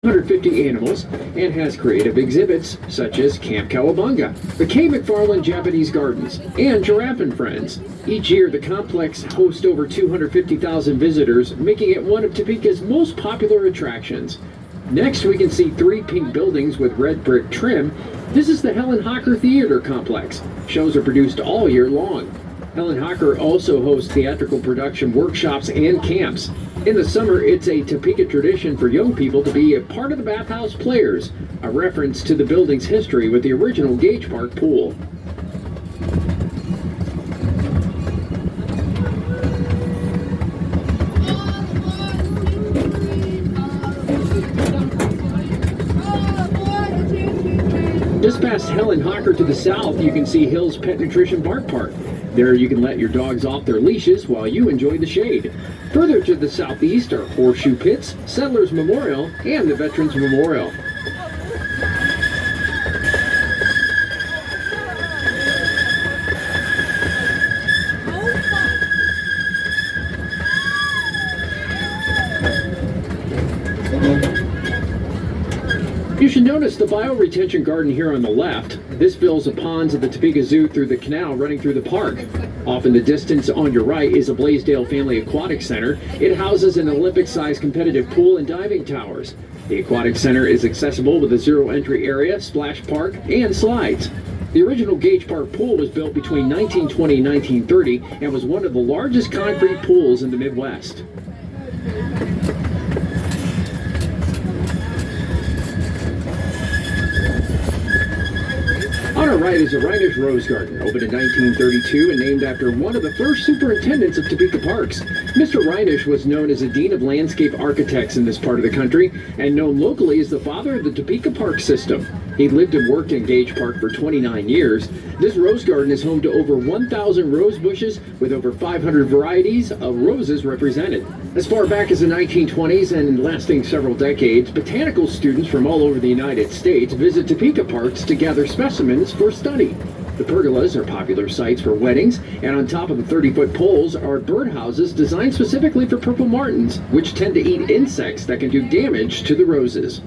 250 animals and has creative exhibits such as Camp Cowabunga, the K. McFarland Japanese Gardens, and Giraffe and Friends. Each year, the complex hosts over 250,000 visitors, making it one of Topeka's most popular attractions. Next, we can see 3 pink buildings with red brick trim. This is the Helen Hocker Theater Complex. Shows are produced all year long. Helen Hocker also hosts theatrical production workshops and camps. In the summer, it's a Topeka tradition for young people to be a part of the Bathhouse Players, a reference to the building's history with the original Gage Park pool. Just past Helen Hocker to the south, you can see Hill's Pet Nutrition Bark Park. There you can let your dogs off their leashes while you enjoy the shade. Further to the southeast are Horseshoe Pits, Settlers Memorial, and the Veterans Memorial. You should notice the bioretention garden here on the left. This fills the ponds of the Topeka Zoo through the canal running through the park. Off in the distance on your right is the Blaisdell Family Aquatic Center. It houses an Olympic-sized competitive pool and diving towers. The Aquatic Center is accessible with a zero-entry area, splash park, and slides. The original Gage Park pool was built between 1920 and 1930 and was one of the largest concrete pools in the Midwest. On our right is the Reinisch Rose Garden, opened in 1932 and named after one of the first superintendents of Topeka Parks. Mr. Reinisch was known as a dean of landscape architects in this part of the country and known locally as the father of the Topeka Park system. He lived and worked in Gage Park for 29 years. This rose garden is home to over 1,000 rose bushes with over 500 varieties of roses represented. As far back as the 1920s and lasting several decades, botanical students from all over the United States visit Topeka parks to gather specimens for study. The pergolas are popular sites for weddings, and on top of the 30-foot poles are birdhouses designed specifically for purple martins, which tend to eat insects that can do damage to the roses.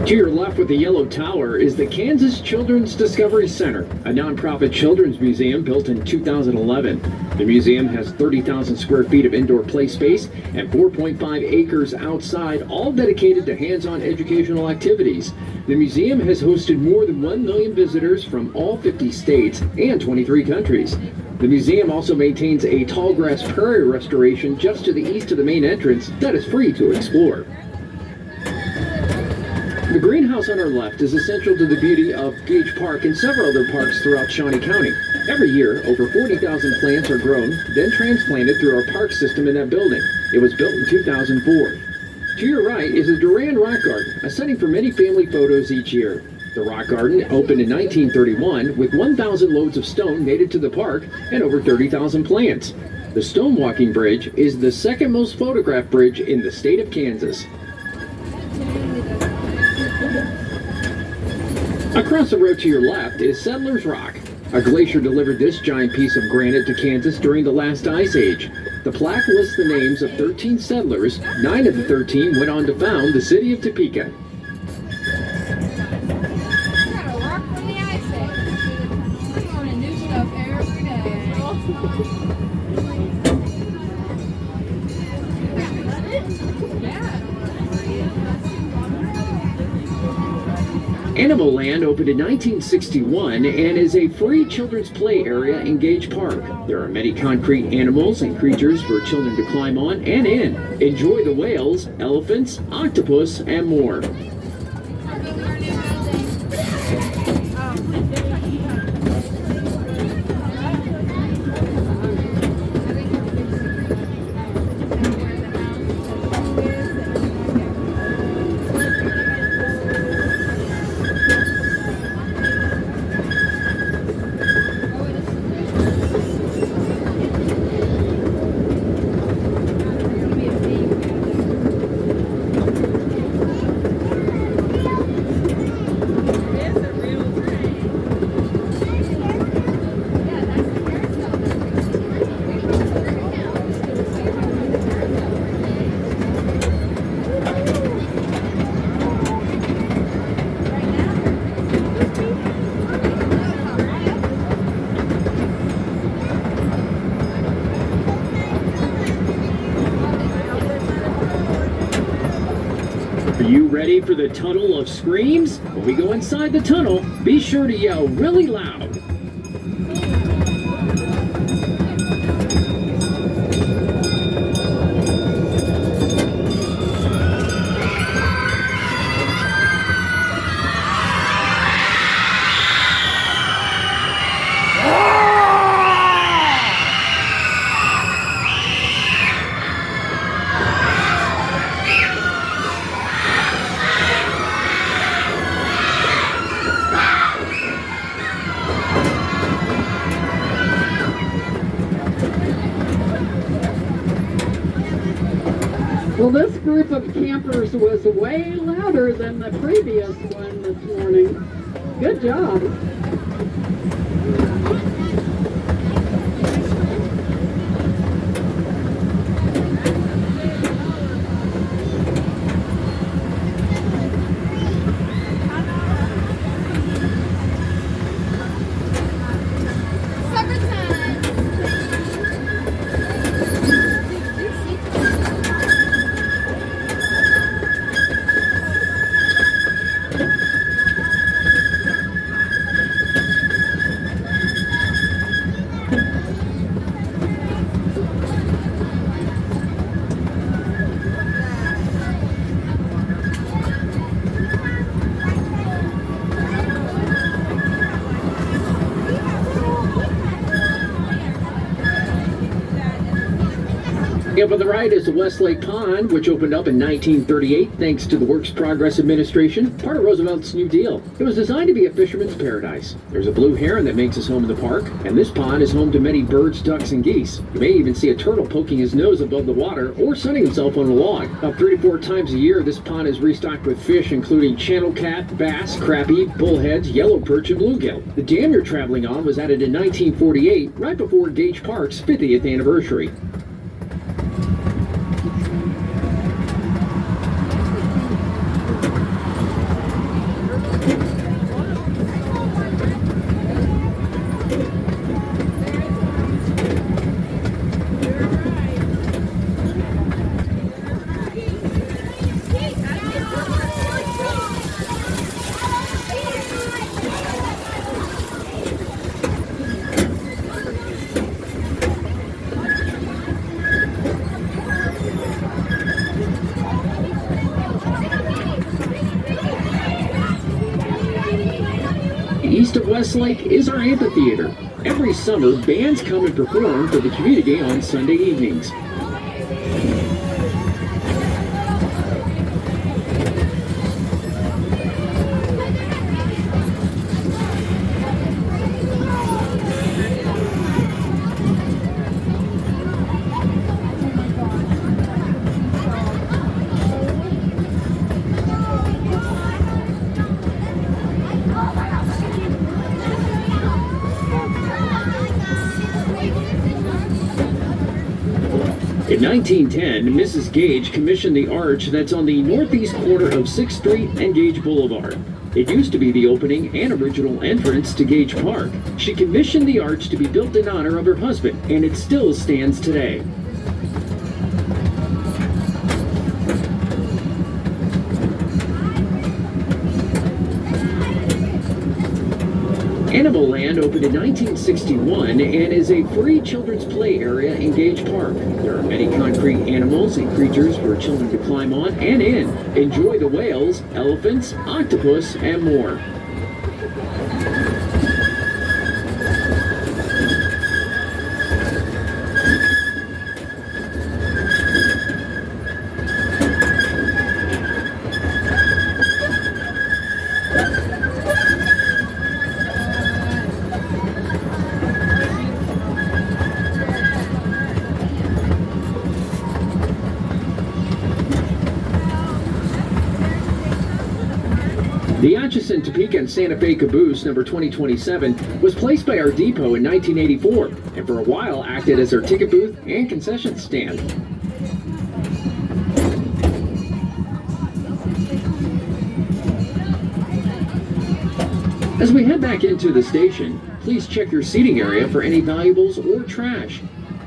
To your left with the yellow tower is the Kansas Children's Discovery Center, a nonprofit children's museum built in 2011. The museum has 30,000 square feet of indoor play space and 4.5 acres outside, all dedicated to hands-on educational activities. The museum has hosted more than 1 million visitors from all 50 states and 23 countries. The museum also maintains a tall grass prairie restoration just to the east of the main entrance that is free to explore. The greenhouse on our left is essential to the beauty of Gage Park and several other parks throughout Shawnee County. Every year, over 40,000 plants are grown, then transplanted through our park system in that building. It was built in 2004. To your right is the Duran Rock Garden, a setting for many family photos each year. The Rock Garden opened in 1931 with 1,000 loads of stone native to the park and over 30,000 plants. The Stone Walking Bridge is the second most photographed bridge in the state of Kansas. Across the road to your left is Settlers Rock. A glacier delivered this giant piece of granite to Kansas during the last ice age. The plaque lists the names of 13 settlers. 9 of the 13 went on to found the city of Topeka. Animal Land opened in 1961 and is a free children's play area in Gage Park. There are many concrete animals and creatures for children to climb on and in. Enjoy the whales, elephants, octopus, and more. Are you ready for the tunnel of screams? When we go inside the tunnel, be sure to yell really loud. Well, this group of campers was way louder than the previous one this morning. Good job. Up on the right is the Westlake Pond, which opened up in 1938 thanks to the Works Progress Administration, part of Roosevelt's New Deal. It was designed to be a fisherman's paradise. There's a blue heron that makes his home in the park, and this pond is home to many birds, ducks, and geese. You may even see a turtle poking his nose above the water or sunning himself on a log. About 3 to 4 times a year, this pond is restocked with fish including channel cat, bass, crappie, bullheads, yellow perch, and bluegill. The dam you're traveling on was added in 1948, right before Gage Park's 50th anniversary. East of Westlake is our amphitheater. Every summer, bands come and perform for the community on Sunday evenings. In 1910, Mrs. Gage commissioned the arch that's on the northeast corner of 6th Street and Gage Boulevard. It used to be the opening and original entrance to Gage Park. She commissioned the arch to be built in honor of her husband, and it still stands today. Animal Land opened in 1961 and is a free children's play area in Gage Park. There are many concrete animals and creatures for children to climb on and in. Enjoy the whales, elephants, octopus, and more. The Atchison, Topeka, and Santa Fe caboose, number 2027, was placed by our depot in 1984, and for a while acted as our ticket booth and concession stand. As we head back into the station, please check your seating area for any valuables or trash.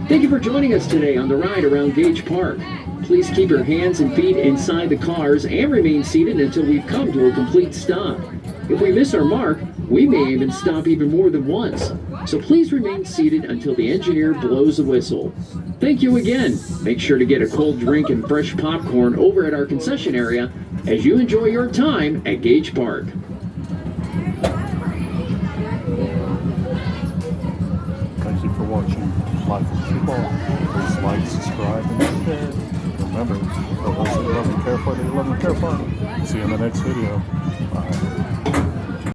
Thank you for joining us today on the ride around Gage Park. Please keep your hands and feet inside the cars and remain seated until we've come to a complete stop. If we miss our mark, we may even stop even more than once. So please remain seated until the engineer blows a whistle. Thank you again. Make sure to get a cold drink and fresh popcorn over at our concession area as you enjoy your time at Gage Park. Thank you for watching Life of Football. Please like, subscribe, and share. Remember, for those who love and care for, they love and care for. See you in the next video. Bye.